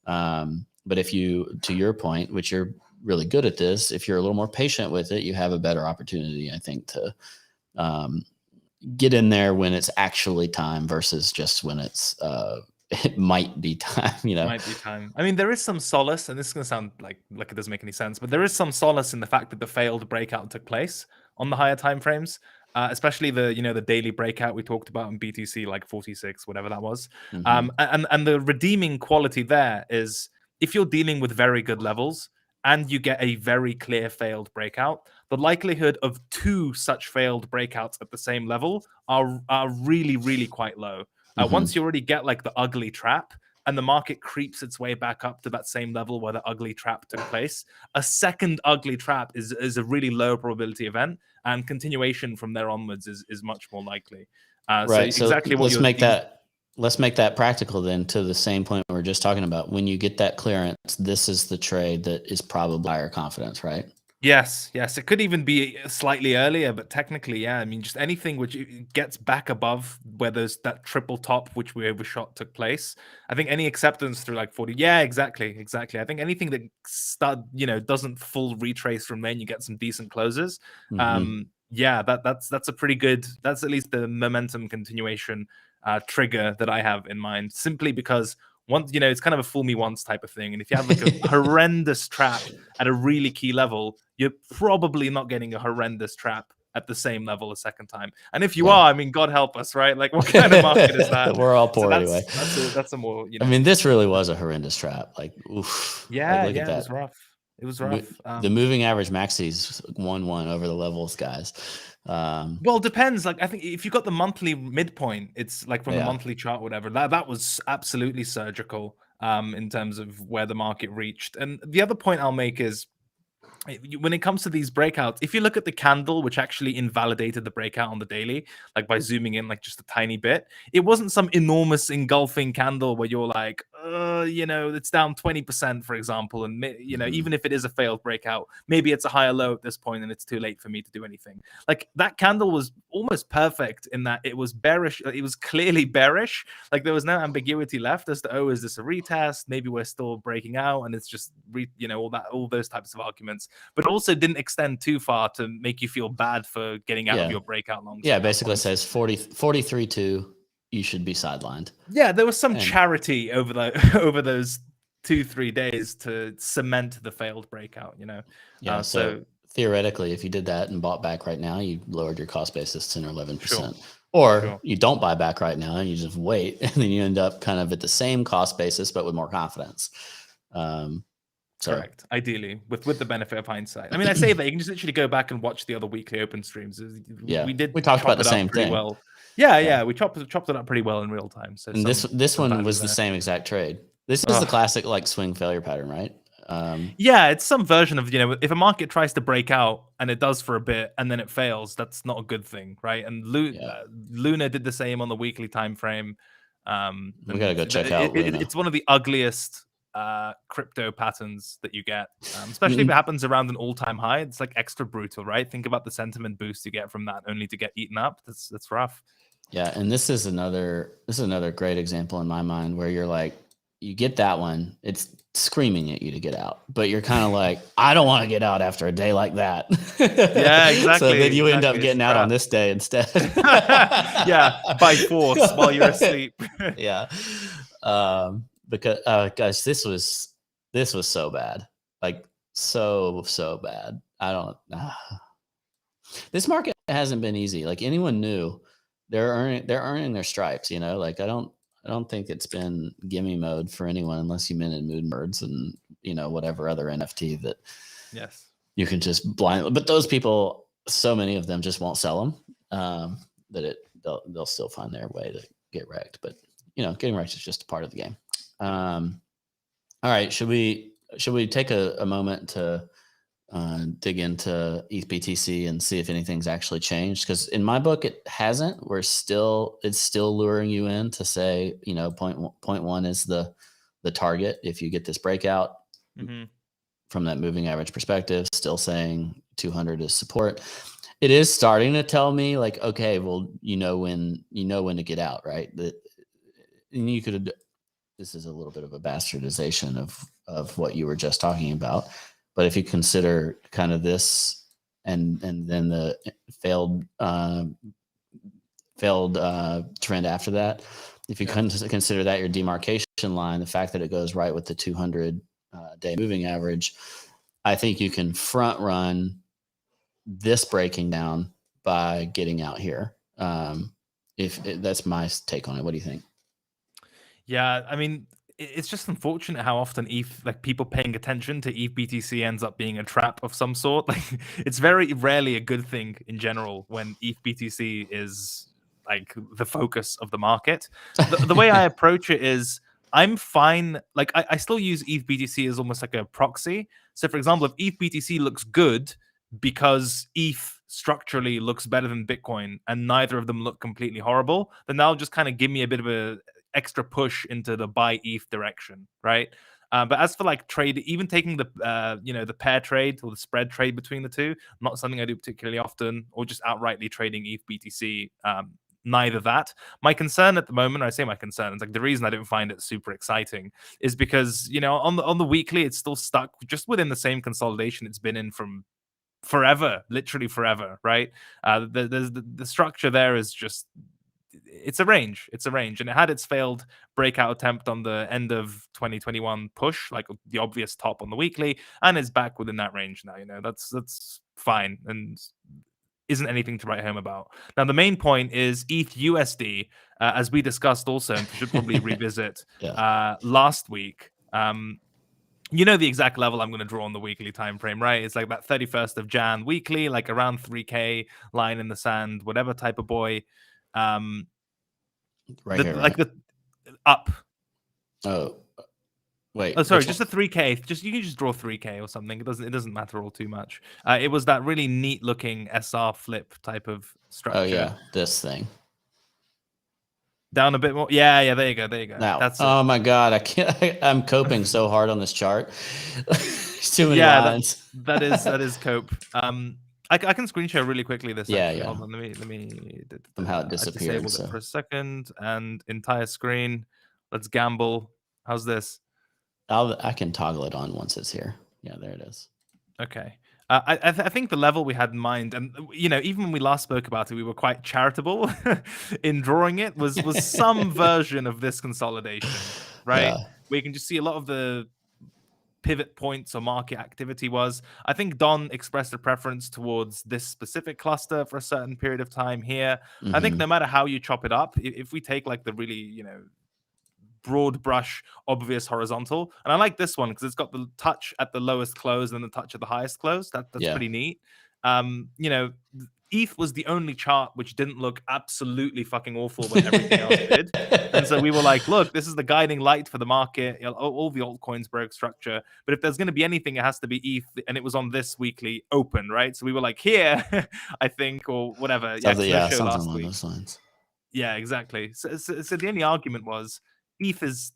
Speaker 1: But if you, to your point, which you're really good at this, if you're a little more patient with it, you have a better opportunity, I think, to get in there when it's actually time versus just when it's it might be time,
Speaker 2: Might be time. I mean, there is some solace, and this is going to sound like it doesn't make any sense, but there is some solace in the fact that the failed breakout took place on the higher time frames, especially the daily breakout we talked about in BTC, like 46, whatever that was.
Speaker 1: Mm-hmm.
Speaker 2: And the redeeming quality there is if you're dealing with very good levels and you get a very clear failed breakout, the likelihood of two such failed breakouts at the same level are really, really quite low. Once you already get like the ugly trap and the market creeps its way back up to that same level where the ugly trap took place, a second ugly trap is a really low probability event, and continuation from there onwards is much more likely.
Speaker 1: Right.
Speaker 2: So exactly what
Speaker 1: let's make that practical then, to the same point we were just talking about. When you get that clearance, this is the trade that is probably higher confidence, right?
Speaker 2: Yes. It could even be slightly earlier, but technically, yeah. I mean, just anything which gets back above where there's that triple top which we overshot took place. I think any acceptance through like 40. Yeah, exactly. I think anything that doesn't full retrace from there, and you get some decent closes.
Speaker 1: Mm-hmm.
Speaker 2: Yeah, that's a pretty good. That's at least the momentum continuation trigger that I have in mind. Simply because once it's kind of a fool me once type of thing, and if you have like a horrendous trap at a really key level, you're probably not getting a horrendous trap at the same level a second time. And if you are, I mean, God help us, right? Like, what kind of market is that?
Speaker 1: We're all poor anyway.
Speaker 2: That's a more.
Speaker 1: I mean, this really was a horrendous trap. Like, oof.
Speaker 2: Yeah,
Speaker 1: look at that.
Speaker 2: It was rough. It was rough.
Speaker 1: The moving average maxis 1-1 over the levels, guys.
Speaker 2: Well, it depends. Like, I think if you got the monthly midpoint, it's like from the monthly chart, whatever. That was absolutely surgical in terms of where the market reached. And the other point I'll make is, when it comes to these breakouts, if you look at the candle, which actually invalidated the breakout on the daily, like by zooming in like just a tiny bit, it wasn't some enormous engulfing candle where you're like, it's down 20%, for example. And, even if it is a failed breakout, maybe it's a higher low at this point and it's too late for me to do anything. Like, that candle was almost perfect in that it was bearish. It was clearly bearish. Like, there was no ambiguity left as to, is this a retest? Maybe we're still breaking out and it's just, all those types of arguments. But also didn't extend too far to make you feel bad for getting out of your breakout long.
Speaker 1: Yeah, basically says 43.2. You should be sidelined.
Speaker 2: Yeah, there was some charity over those 2-3 days to cement the failed breakout.
Speaker 1: Yeah. So theoretically, if you did that and bought back right now, you lowered your cost basis 10 or 11%. Or you don't buy back right now and you just wait, and then you end up kind of at the same cost basis but with more confidence.
Speaker 2: Correct. Ideally, with the benefit of hindsight. I mean, I say that you can just literally go back and watch the other weekly open streams. We talked about the same thing. Well, yeah, we chopped it up pretty well in real time. So
Speaker 1: and this one was the same exact trade. This is the classic like swing failure pattern, right?
Speaker 2: Yeah, it's some version of if a market tries to break out and it does for a bit and then it fails, that's not a good thing, right? And Luna did the same on the weekly time frame.
Speaker 1: We gotta go check out Luna.
Speaker 2: It's one of the ugliest crypto patterns that you get, especially if it happens around an all-time high. It's like extra brutal, right? Think about the sentiment boost you get from that, only to get eaten up. That's rough.
Speaker 1: Yeah, and this is another great example in my mind where you're like, you get that one, it's screaming at you to get out, but you're kind of like, I don't want to get out after a day like that.
Speaker 2: Yeah, exactly.
Speaker 1: So then you end up getting out on this day instead.
Speaker 2: Yeah, by force while you're asleep.
Speaker 1: Yeah. Because guys, this was so bad. Like so bad. I don't this market hasn't been easy. Like anyone knew they're earning their stripes, you know. Like I don't think it's been gimme mode for anyone unless you minted Moonbirds and, you know, whatever other NFT that you can just blindly. But those people, so many of them just won't sell them. That they'll still find their way to get wrecked. But you know, getting wrecked is just a part of the game. All right, should we take a moment to dig into ETH BTC and see if anything's actually changed? Because in my book, it hasn't. It's still luring you in to say, you know, point one is the target. If you get this breakout from that moving average perspective, still saying 200 is support. It is starting to tell me like, okay, well, you know when to get out, right? That you could. This is a little bit of a bastardization of what you were just talking about. But if you consider kind of this and then the failed trend after that, if you consider that your demarcation line, the fact that it goes right with the 200 day moving average, I think you can front run this breaking down by getting out here. That's my take on it. What do you think?
Speaker 2: Yeah, I mean, it's just unfortunate how often people paying attention to ETH BTC ends up being a trap of some sort. Like, it's very rarely a good thing in general when ETH BTC is like the focus of the market. The way I approach it is I'm fine. Like, I still use ETH BTC as almost like a proxy. So, for example, if ETH BTC looks good because ETH structurally looks better than Bitcoin and neither of them look completely horrible, then that'll just kind of give me a bit of a extra push into the buy ETH direction, right? But as for like trade, even taking the the pair trade or the spread trade between the two, not something I do particularly often, or just outrightly trading ETH BTC. Neither that. My concern at the moment, I say my concern, it's like the reason I don't find it super exciting is because, you know, on the weekly, it's still stuck just within the same consolidation it's been in from forever, literally forever, right? The structure there is just, it's a range, and it had its failed breakout attempt on the end of 2021 push, like the obvious top on the weekly, and is back within that range now. You know, that's fine and isn't anything to write home about. Now, the main point is ETH USD, as we discussed also, and should probably revisit last week. You know the exact level I'm going to draw on the weekly time frame, right? It's like that 31st of Jan weekly, like around 3K, line in the sand, whatever type of boy.
Speaker 1: Right here,
Speaker 2: like the up.
Speaker 1: Oh, wait.
Speaker 2: Oh, sorry, just a 3K. You can just draw 3K or something. It doesn't matter all too much. It was that really neat looking SR flip type of structure.
Speaker 1: Oh yeah, this thing.
Speaker 2: Down a bit more. Yeah, there you go.
Speaker 1: Now,
Speaker 2: that's
Speaker 1: oh my god, I can't. I'm coping so hard on this chart. Too many lines.
Speaker 2: That is cope. I can screen share really quickly this.
Speaker 1: Yeah,
Speaker 2: actually.
Speaker 1: yeah.
Speaker 2: Hold on, let me.
Speaker 1: Somehow it disappeared.
Speaker 2: Disable it for a second, and entire screen. Let's gamble. How's this?
Speaker 1: I can toggle it on once it's here. Yeah, there it is.
Speaker 2: Okay. I think the level we had in mind, and you know, even when we last spoke about it, we were quite charitable in drawing it. Was some version of this consolidation, right?
Speaker 1: Yeah.
Speaker 2: Where you can just see a lot of the pivot points or market activity was. I think Don expressed a preference towards this specific cluster for a certain period of time here. I think no matter how you chop it up, if we take like the really, you know, broad brush, obvious horizontal, and I like this one because it's got the touch at the lowest close and the touch at the highest close. That's pretty neat. You know, ETH was the only chart which didn't look absolutely fucking awful when everything else did. And so we were like, look, this is the guiding light for the market. You know, all the altcoins broke structure. But if there's going to be anything, it has to be ETH. And it was on this weekly open, right? So we were like, here, I think, or whatever.
Speaker 1: Something along those lines.
Speaker 2: Yeah, exactly. So the only argument was ETH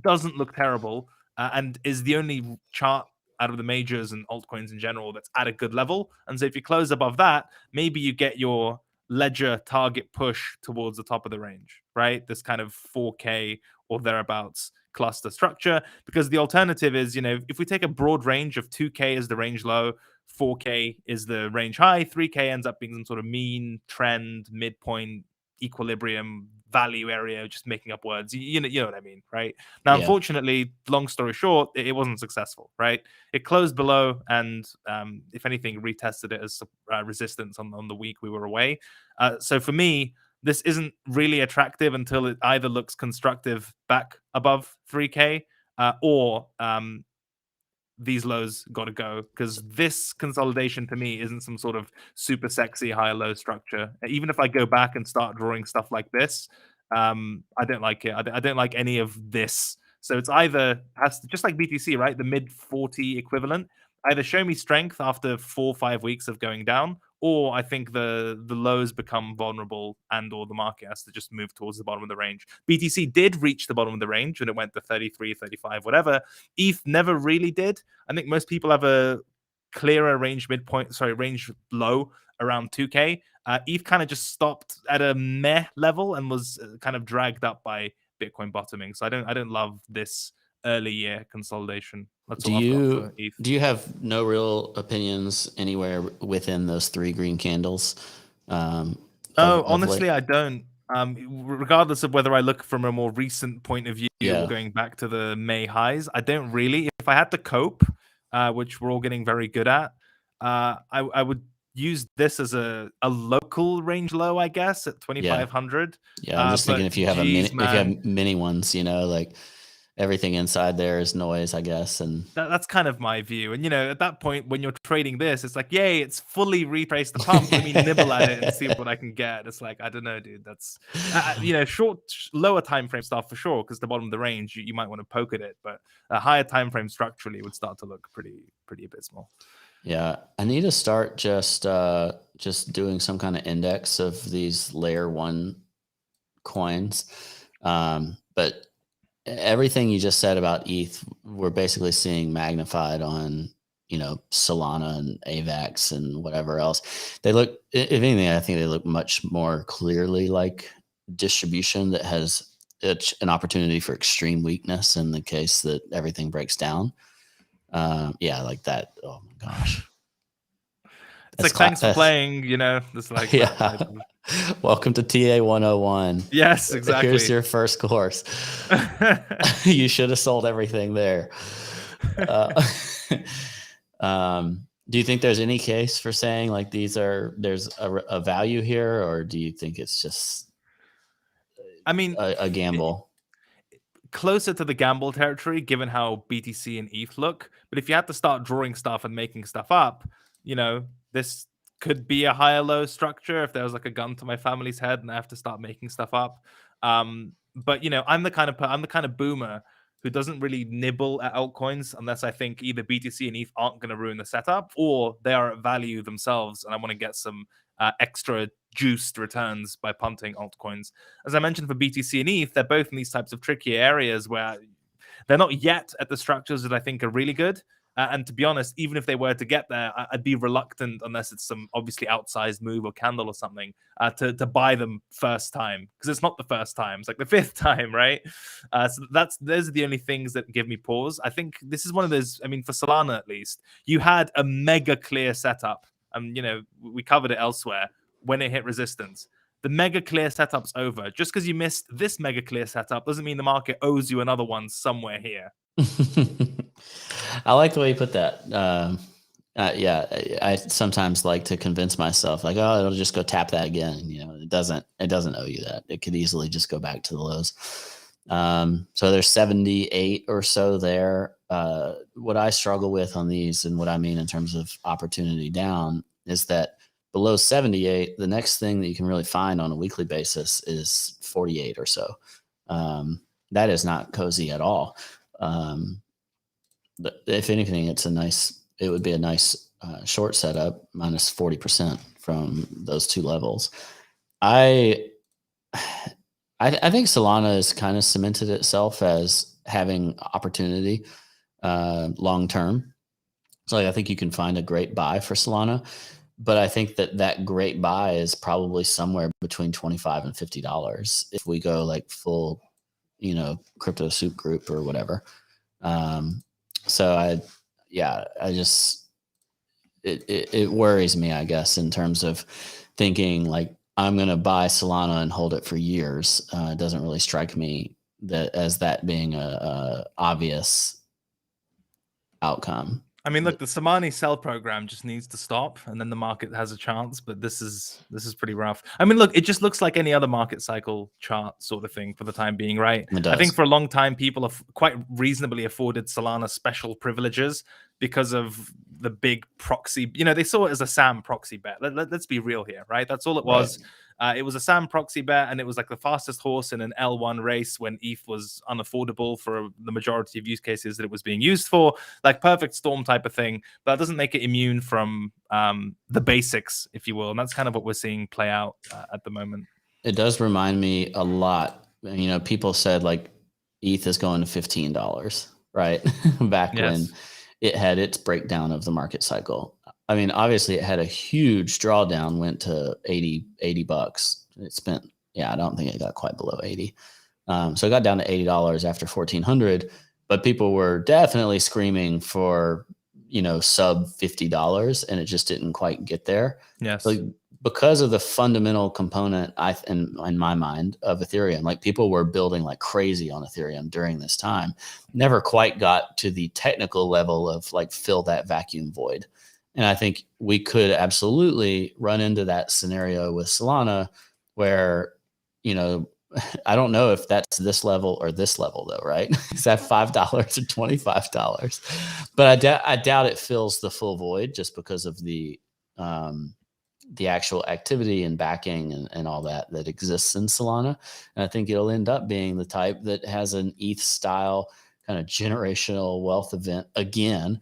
Speaker 2: doesn't look terrible. and is the only chart out of the majors and altcoins in general that's at a good level. And so if you close above that, maybe you get your ledger target push towards the top of the range, right? This kind of 4K or thereabouts cluster structure. Because the alternative is, if we take a broad range of 2K as the range low, 4K is the range high, 3K ends up being some sort of mean, trend, midpoint, equilibrium, value area, just making up words. You know what I mean, right? Now,
Speaker 1: Yeah.
Speaker 2: unfortunately, long story short, it wasn't successful, right? It closed below, and if anything, retested it as resistance on the week we were away. So for me, this isn't really attractive until it either looks constructive back above 3K or these lows got to go, because this consolidation to me isn't some sort of super sexy high low structure. Even if I go back and start drawing stuff like this, I don't like it. I don't like any of this. So it's either has to, just like BTC, right? The mid 40 equivalent, either show me strength after 4 or 5 weeks of going down, or I think the lows become vulnerable and or the market has to just move towards the bottom of the range. BTC did reach the bottom of the range when it went to 33, 35, whatever. ETH never really did. I think most people have a clearer range range low around 2K. ETH kind of just stopped at a meh level and was kind of dragged up by Bitcoin bottoming. So I don't love this early year consolidation. That's all I've got for ETH.
Speaker 1: Do you have no real opinions anywhere within those 3 green candles?
Speaker 2: Honestly, I don't. Regardless of whether I look from a more recent point of view or going back to the May highs, I don't really. If I had to cope, which we're all getting very good at, I would use this as a local range low, I guess, at 2,500.
Speaker 1: Yeah, I'm just thinking if you have if you have mini ones, like everything inside there is noise, I guess. And
Speaker 2: that's kind of my view. And, at that point, when you're trading this, it's like, yay, it's fully retraced the pump. Let me nibble at it and see what I can get. It's like, I don't know, dude. That's, lower time frame stuff for sure, because the bottom of the range, you might want to poke at it. But a higher time frame structurally would start to look pretty abysmal.
Speaker 1: Yeah, I need to start just doing some kind of index of these layer 1 coins. But everything you just said about ETH, we're basically seeing magnified on, Solana and AVAX and whatever else. They look, if anything, I think they look much more clearly like distribution that has an opportunity for extreme weakness in the case that everything breaks down. Yeah, like that. Oh my gosh.
Speaker 2: It's like, thanks for playing, It's like,
Speaker 1: yeah. Welcome to TA 101.
Speaker 2: Yes, exactly.
Speaker 1: Here's your first course. You should have sold everything there. Do you think there's any case for saying like there's a value here, or do you think it's just a gamble?
Speaker 2: Closer to the gamble territory, given how BTC and ETH look. But if you had to start drawing stuff and making stuff up, this could be a higher low structure if there was like a gun to my family's head and I have to start making stuff up. But I'm the kind of boomer who doesn't really nibble at altcoins unless I think either BTC and ETH aren't going to ruin the setup or they are at value themselves and I want to get some extra juiced returns by punting altcoins. As I mentioned for BTC and ETH, they're both in these types of tricky areas where they're not yet at the structures that I think are really good. And to be honest, even if they were to get there, I'd be reluctant, unless it's some obviously outsized move or candle or something, to buy them first time, because it's not the first time; it's like the 5th time, right? So those are the only things that give me pause. I think this is one of those. I mean, for Solana at least, you had a mega clear setup, and we covered it elsewhere when it hit resistance. The mega clear setup's over. Just because you missed this mega clear setup doesn't mean the market owes you another one somewhere here.
Speaker 1: I like the way you put that. Yeah, I sometimes like to convince myself like, oh, it'll just go tap that again. It doesn't owe you that. It could easily just go back to the lows. So there's 78 or so there. What I struggle with on these, and what I mean in terms of opportunity down, is that below 78, the next thing that you can really find on a weekly basis is 48 or so. That is not cozy at all. But if anything, it would be a nice short setup minus 40% from those two levels. I think Solana has kind of cemented itself as having opportunity. long term. So like, I think you can find a great buy for Solana, but I think that great buy is probably somewhere between $25 and $50 if we go like full, crypto soup group or whatever. So I just it worries me, I guess, in terms of thinking like I'm going to buy Solana and hold it for years. It doesn't really strike me that being a obvious outcome.
Speaker 2: I mean, look, the Samani sell program just needs to stop, and then the market has a chance. But this is pretty rough. I mean, look, it just looks like any other market cycle chart sort of thing for the time being, right?
Speaker 1: It does.
Speaker 2: I think for a long time, people have quite reasonably afforded Solana special privileges because of the big proxy. They saw it as a SAM proxy bet. Let's be real here, right? That's all it was. Right. It was a SAM proxy bet, and it was like the fastest horse in an L1 race when ETH was unaffordable for the majority of use cases that it was being used for, like perfect storm type of thing. But that doesn't make it immune from the basics, if you will. And that's kind of what we're seeing play out at the moment.
Speaker 1: It does remind me a lot. People said like ETH is going to $15, right? Back when it had its breakdown of the market cycle. I mean, obviously it had a huge drawdown, went to $80. It spent, I don't think it got quite below 80. So it got down to $80 after 1,400, but people were definitely screaming for, sub $50, and it just didn't quite get there.
Speaker 2: Yes.
Speaker 1: Like, because of the fundamental component, in my mind, of Ethereum, like people were building like crazy on Ethereum during this time, never quite got to the technical level of like fill that vacuum void. And I think we could absolutely run into that scenario with Solana where, I don't know if that's this level or this level though, right? Is that $5 or $25? But I doubt it fills the full void just because of the actual activity and backing and all that exists in Solana. And I think it'll end up being the type that has an ETH style kind of generational wealth event again,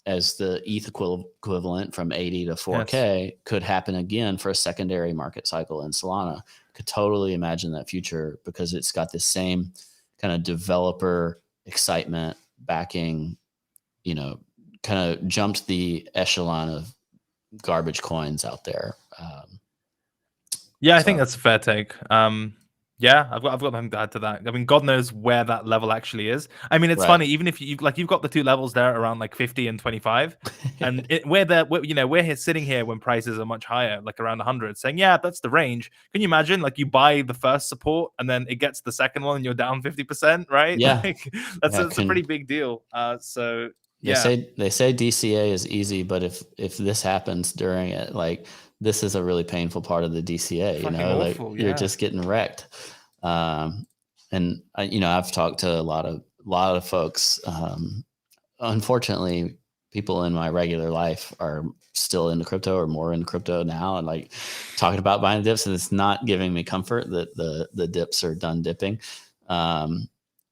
Speaker 1: as the ETH equivalent from 80 to 4K could happen again for a secondary market cycle in Solana. Could totally imagine that future because it's got the same kind of developer excitement backing, kind of jumped the echelon of garbage coins out there.
Speaker 2: I think that's a fair take. I've got nothing to add to that. I mean, God knows where that level actually is. I mean, it's funny, even if you've got the two levels there around like 50 and 25, and we're here sitting here when prices are much higher, like around 100, saying, yeah, that's the range. Can you imagine? Like you buy the first support and then it gets the second one and you're down 50%, right?
Speaker 1: Yeah,
Speaker 2: that's a pretty big deal. So
Speaker 1: they say DCA is easy, but if this happens during it, like this is a really painful part of the DCA.
Speaker 2: Awful,
Speaker 1: you're just getting wrecked. And I've talked to a lot of folks. Unfortunately, people in my regular life are still into crypto or more into crypto now, and like talking about buying dips, and it's not giving me comfort that the dips are done dipping. And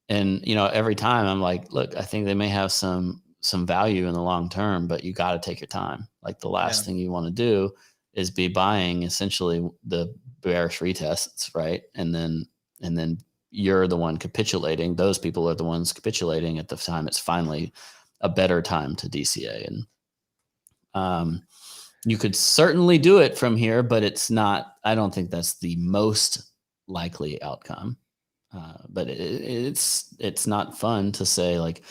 Speaker 1: every time I'm like, look, I think they may have some value in the long term, but you got to take your time. Like the last thing you want to do is be buying essentially the bearish retests, right? And then you're the one capitulating. Those people are the ones capitulating at the time it's finally a better time to DCA. And you could certainly do it from here, but I don't think that's the most likely outcome. But it's not fun to say like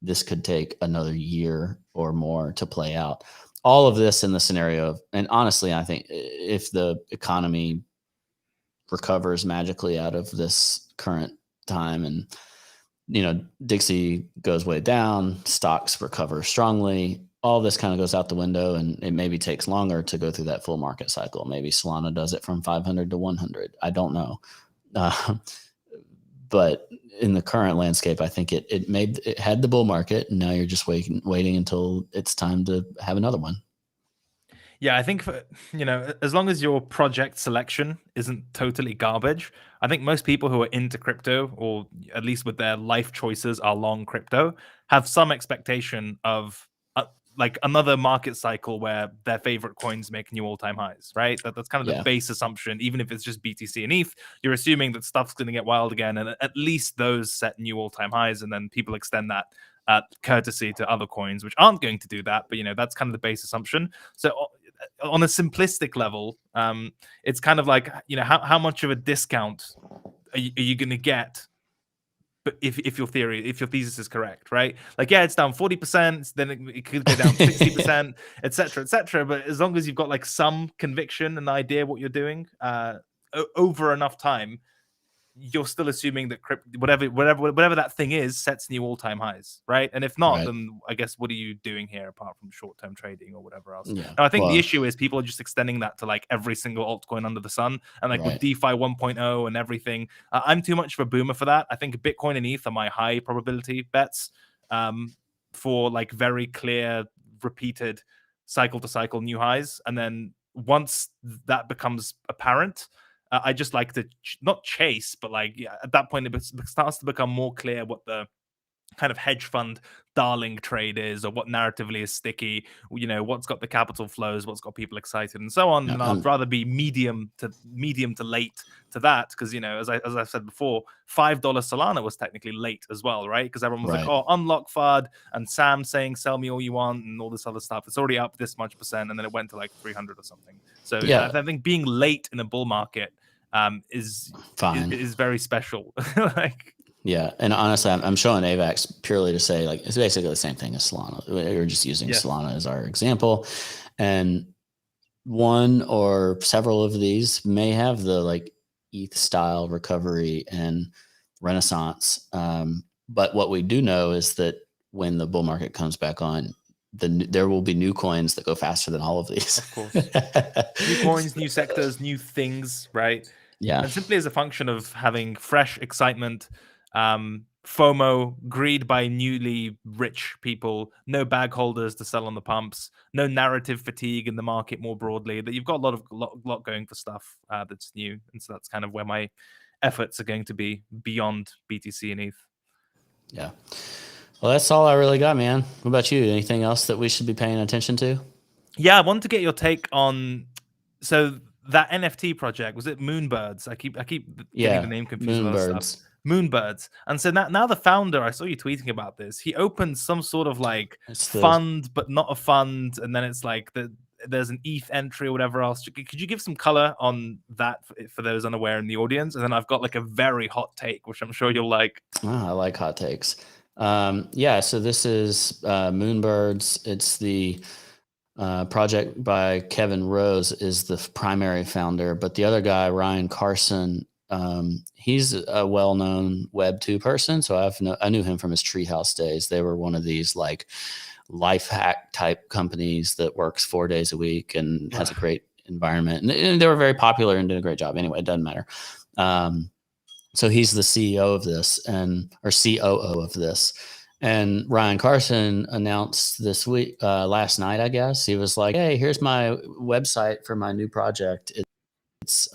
Speaker 1: this could take another year or more to play out. All of this in the scenario of, and honestly, I think if the economy recovers magically out of this current time and, Dixie goes way down, stocks recover strongly, all this kind of goes out the window, and it maybe takes longer to go through that full market cycle. Maybe Solana does it from 500 to 100. I don't know. But in the current landscape, I think it had the bull market, and now you're just waiting until it's time to have another one.
Speaker 2: Yeah, I think as long as your project selection isn't totally garbage, I think most people who are into crypto, or at least with their life choices are long crypto, have some expectation of like another market cycle where their favorite coins make new all-time highs, right? That's kind of the base assumption. Even if it's just BTC and ETH, you're assuming that stuff's going to get wild again, and at least those set new all-time highs, and then people extend that courtesy to other coins which aren't going to do that. But that's kind of the base assumption. So on a simplistic level, it's kind of like, how much of a discount are you going to get? But if your thesis is correct, right? Like, yeah, it's down 40%, then it could go down 60%, etc. But as long as you've got like some conviction and idea what you're doing over enough time, you're still assuming that whatever that thing is sets new all-time highs, right? And if not, then I guess what are you doing here apart from short-term trading or whatever else?
Speaker 1: Yeah.
Speaker 2: Now, I think the issue is people are just extending that to like every single altcoin under the sun, and like with DeFi 1.0 and everything. I'm too much of a boomer for that. I think Bitcoin and ETH are my high probability bets for like very clear, repeated cycle to cycle new highs, and then once that becomes apparent, I just like to not chase, but like at that point it starts to become more clear what the kind of hedge fund darling trade is, or what narratively is sticky, what's got the capital flows, what's got people excited, and so on. And I'd rather be medium to late to that, because as I said before, $5 Solana was technically late as well, right? Because everyone was like, oh, unlock FUD, and Sam saying sell me all you want and all this other stuff. It's already up this much %, and then it went to like 300 or something. So yeah, I think being late in a bull market is fine. Is very special. Like.
Speaker 1: Yeah, and honestly, I'm showing AVAX purely to say, like, it's basically the same thing as Solana. We're just using Solana as our example, and one or several of these may have the like ETH style recovery and renaissance. But what we do know is that when the bull market comes back on, there will be new coins that go faster than all of these.
Speaker 2: Of course, new coins, new sectors, new things, right?
Speaker 1: Yeah,
Speaker 2: and simply as a function of having fresh excitement. FOMO, greed by newly rich people, no bag holders to sell on the pumps, no narrative fatigue in the market more broadly, that you've got a lot going for stuff that's new. And so that's kind of where my efforts are going to be beyond BTC and ETH.
Speaker 1: Yeah. Well, that's all I really got, man. What about you? Anything else that we should be paying attention to?
Speaker 2: Yeah, I wanted to get your take on, so that NFT project, was it Moonbirds? I keep getting the name confused.
Speaker 1: Moonbirds.
Speaker 2: Moonbirds. And so now the founder, I saw you tweeting about this, he opened some sort of like fund, but not a fund, and then it's like there's an ETH entry or whatever else. Could you give some color on that for those unaware in the audience? And then I've got like a very hot take, which I'm sure you'll like.
Speaker 1: I like hot takes. Yeah, so this is Moonbirds. It's the project by Kevin Rose is the primary founder, but the other guy, Ryan Carson, he's a well-known Web2 person. So I knew him from his Treehouse days. They were one of these like life hack type companies that works 4 days a week and has a great environment. And they were very popular and did a great job. Anyway, it doesn't matter. So he's the CEO of this or COO of this. And Ryan Carson announced this week, last night, I guess. He was like, hey, here's my website for my new project. It's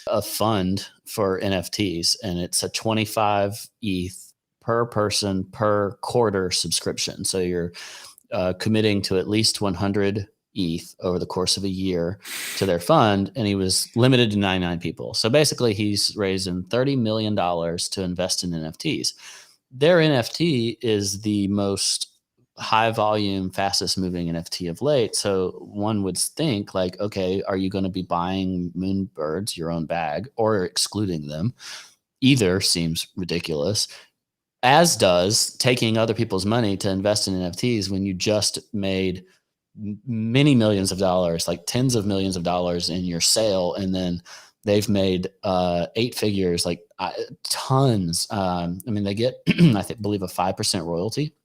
Speaker 1: a fund for NFTs, and it's a 25 ETH per person per quarter subscription. So you're committing to at least 100 ETH over the course of a year to their fund, and he was limited to 99 people. So basically he's raising $30 million to invest in NFTs. Their NFT is the most high volume, fastest moving NFT of late. So one would think like, okay, are you going to be buying Moonbirds, your own bag, or excluding them? Either seems ridiculous, as does taking other people's money to invest in NFTs when you just made many millions of dollars, like tens of millions of dollars in your sale. And then they've made 8 figures, like tons. I mean, they get, I believe, a 5% royalty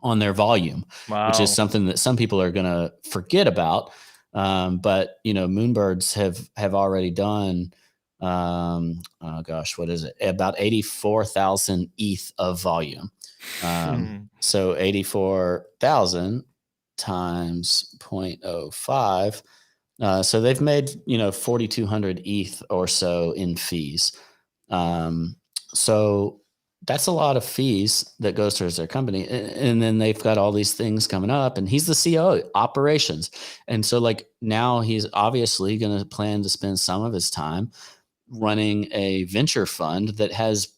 Speaker 1: on their volume, which is something that some people are going to forget about. But, Moonbirds have already done, oh gosh, what is it? About 84,000 ETH of volume. So 84,000 times 0.05. So they've made, 4,200 ETH or so in fees. So that's a lot of fees that goes towards their company. And then they've got all these things coming up, and he's the CEO operations. And so like now he's obviously going to plan to spend some of his time running a venture fund that has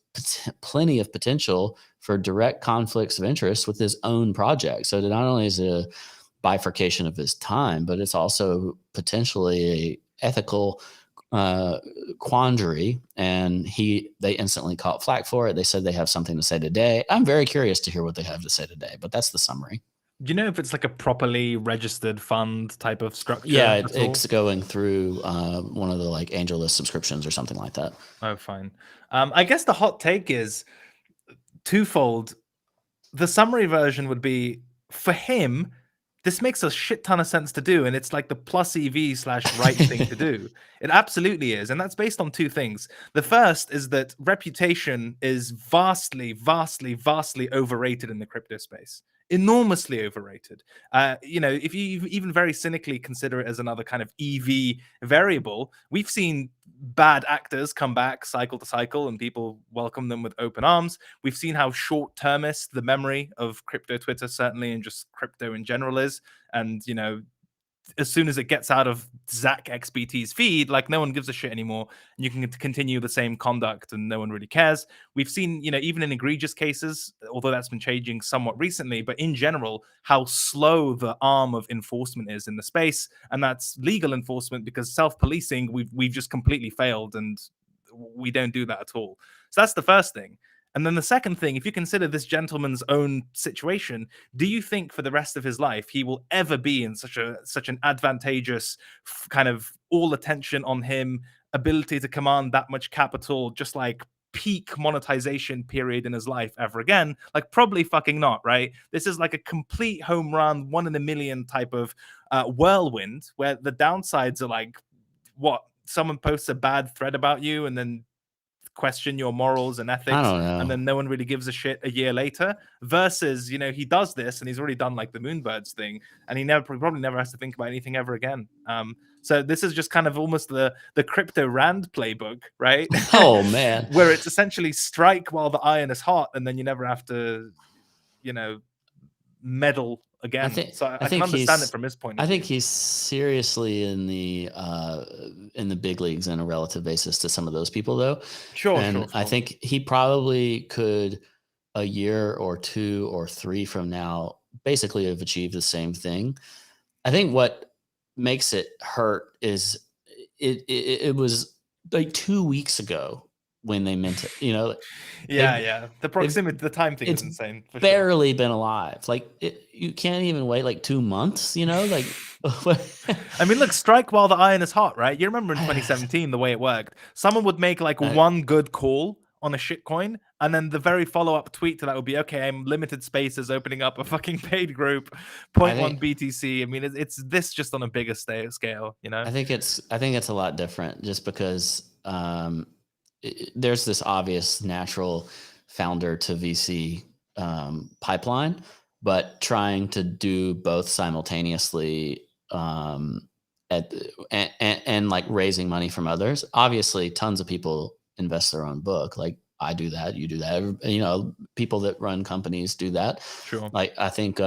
Speaker 1: plenty of potential for direct conflicts of interest with his own project. So not only is it a bifurcation of his time, but it's also potentially a ethical quandary, and they instantly caught flack for it. They said they have something to say today. I'm very curious to hear what they have to say today, but that's the summary.
Speaker 2: Do you know if it's like a properly registered fund type of structure?
Speaker 1: Yeah, it's going through one of the like AngelList subscriptions or something like that.
Speaker 2: Oh, fine. I guess the hot take is twofold. The summary version would be, for him, this makes a shit ton of sense to do, and it's like the plus EV/right thing to do. It absolutely is, and that's based on two things. The first is that reputation is vastly, vastly, vastly overrated in the crypto space. Enormously overrated. If you even very cynically consider it as another kind of EV variable, we've seen bad actors come back cycle to cycle and people welcome them with open arms. We've seen how short-termist the memory of crypto Twitter certainly, and just crypto in general is. And, as soon as it gets out of Zach XBT's feed, like, no one gives a shit anymore, and you can continue the same conduct and no one really cares. We've seen, even in egregious cases, although that's been changing somewhat recently, but in general, how slow the arm of enforcement is in the space. And that's legal enforcement, because self-policing, we've just completely failed, and we don't do that at all. So that's the first thing. And then the second thing, if you consider this gentleman's own situation, do you think for the rest of his life he will ever be in such an advantageous kind of all attention on him, ability to command that much capital, just like peak monetization period in his life ever again? Like, probably fucking not, right? This is like a complete home run, 1 in a million type of whirlwind, where the downsides are like, what? Someone posts a bad thread about you and then question your morals and ethics, and then no one really gives a shit a year later, versus he does this and he's already done like the Moonbirds thing, and he probably never has to think about anything ever again. So this is just kind of almost the crypto Rand playbook, right?
Speaker 1: Oh man.
Speaker 2: Where it's essentially strike while the iron is hot, and then you never have to meddle again. I can understand it from his point of view.
Speaker 1: I think he's seriously in the big leagues on a relative basis to some of those people, though.
Speaker 2: Sure.
Speaker 1: I think he probably could, a year or 2 or 3 from now, basically have achieved the same thing. I think what makes it hurt is it was like 2 weeks ago when they meant it,
Speaker 2: Yeah. The proximity, the time thing is insane.
Speaker 1: Barely been alive. Like, you can't even wait like 2 months, like.
Speaker 2: I mean, look, strike while the iron is hot, right? You remember in 2017 the way it worked. Someone would make like one good call on a shitcoin, and then the very follow-up tweet to that would be, okay, I'm limited spaces, opening up a fucking paid group, 0.1 BTC. I mean, it's this just on a bigger scale,
Speaker 1: I think it's a lot different, just because there's this obvious natural founder to VC pipeline, but trying to do both simultaneously, and like raising money from others. Obviously, tons of people invest their own book. Like, I do that, you do that. People that run companies do that.
Speaker 2: Sure.
Speaker 1: Like, I think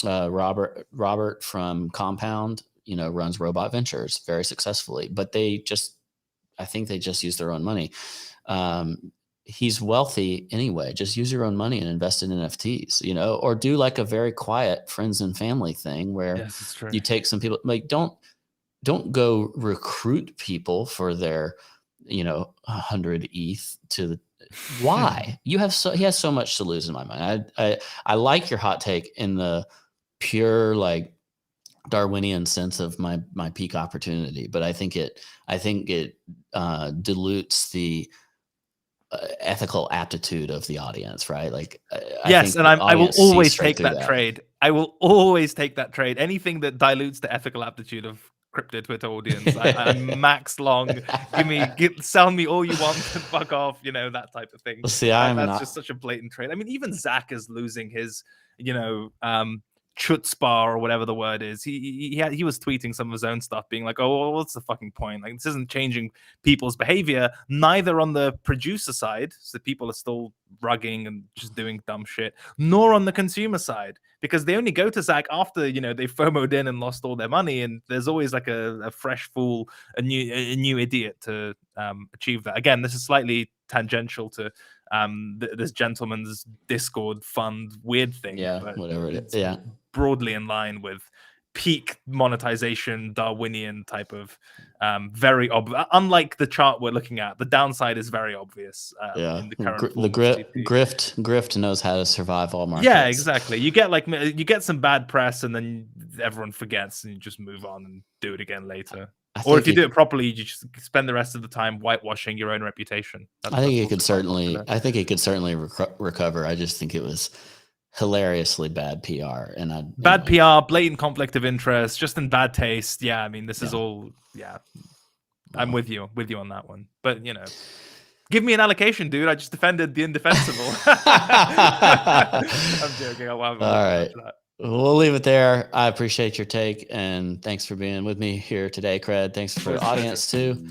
Speaker 1: Robert from Compound, runs Robot Ventures very successfully, but I think they just use their own money. He's wealthy anyway. Just use your own money and invest in NFTs, or do like a very quiet friends and family thing where you take some people, like, don't go recruit people for their, 100 ETH to why? He has so much to lose in my mind. I like your hot take in the pure, like, Darwinian sense of my peak opportunity, but I think it dilutes the ethical aptitude of the audience, right? Like,
Speaker 2: yes, and I will always take that trade. I will always take that trade. Anything that dilutes the ethical aptitude of crypto Twitter audience, I'm max long. Sell me all you want and fuck off. That type of thing.
Speaker 1: See,
Speaker 2: that's just such a blatant trade. I mean, even Zach is losing his, chutzpah or whatever the word is. He was tweeting some of his own stuff, being like, oh, what's the fucking point? Like, this isn't changing people's behavior, neither on the producer side, so people are still rugging and just doing dumb shit, nor on the consumer side, because they only go to Zach after they FOMO'd in and lost all their money, and there's always like a fresh fool, a new idiot to achieve that. Again, this is slightly tangential to this gentleman's Discord fund weird thing.
Speaker 1: Yeah,
Speaker 2: but
Speaker 1: whatever it is.
Speaker 2: it's
Speaker 1: Yeah.
Speaker 2: broadly in line with peak monetization, Darwinian type of very obvious. Unlike the chart we're looking at, the downside is very obvious. In the current
Speaker 1: grift knows how to survive all markets.
Speaker 2: Yeah, exactly. You get some bad press, and then everyone forgets, and you just move on and do it again later. Or if you do it properly, you just spend the rest of the time whitewashing your own reputation.
Speaker 1: I think it could certainly recover. I just think it was hilariously bad PR, and
Speaker 2: bad PR, blatant conflict of interest, just in bad taste. Yeah, I mean, this is all. Yeah, I'm with you on that one. But give me an allocation, dude. I just defended the indefensible. I'm joking. All
Speaker 1: right. We'll leave it there. I appreciate your take, and thanks for being with me here today, Cred. Thanks for the audience too.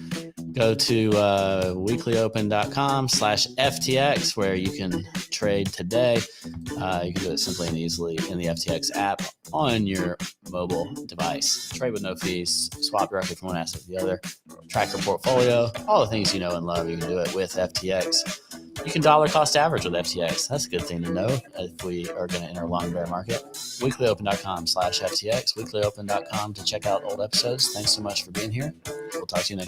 Speaker 1: Go to weeklyopen.com/FTX where you can trade today. You can do it simply and easily in the FTX app on your mobile device. Trade with no fees, swap directly from one asset to the other, track your portfolio, all the things you know and love. You can do it with FTX. You can dollar cost average with FTX. That's a good thing to know if we are going to enter a long bear market. weeklyopen.com/FTX, weeklyopen.com to check out old episodes. Thanks so much for being here. We'll talk to you next time.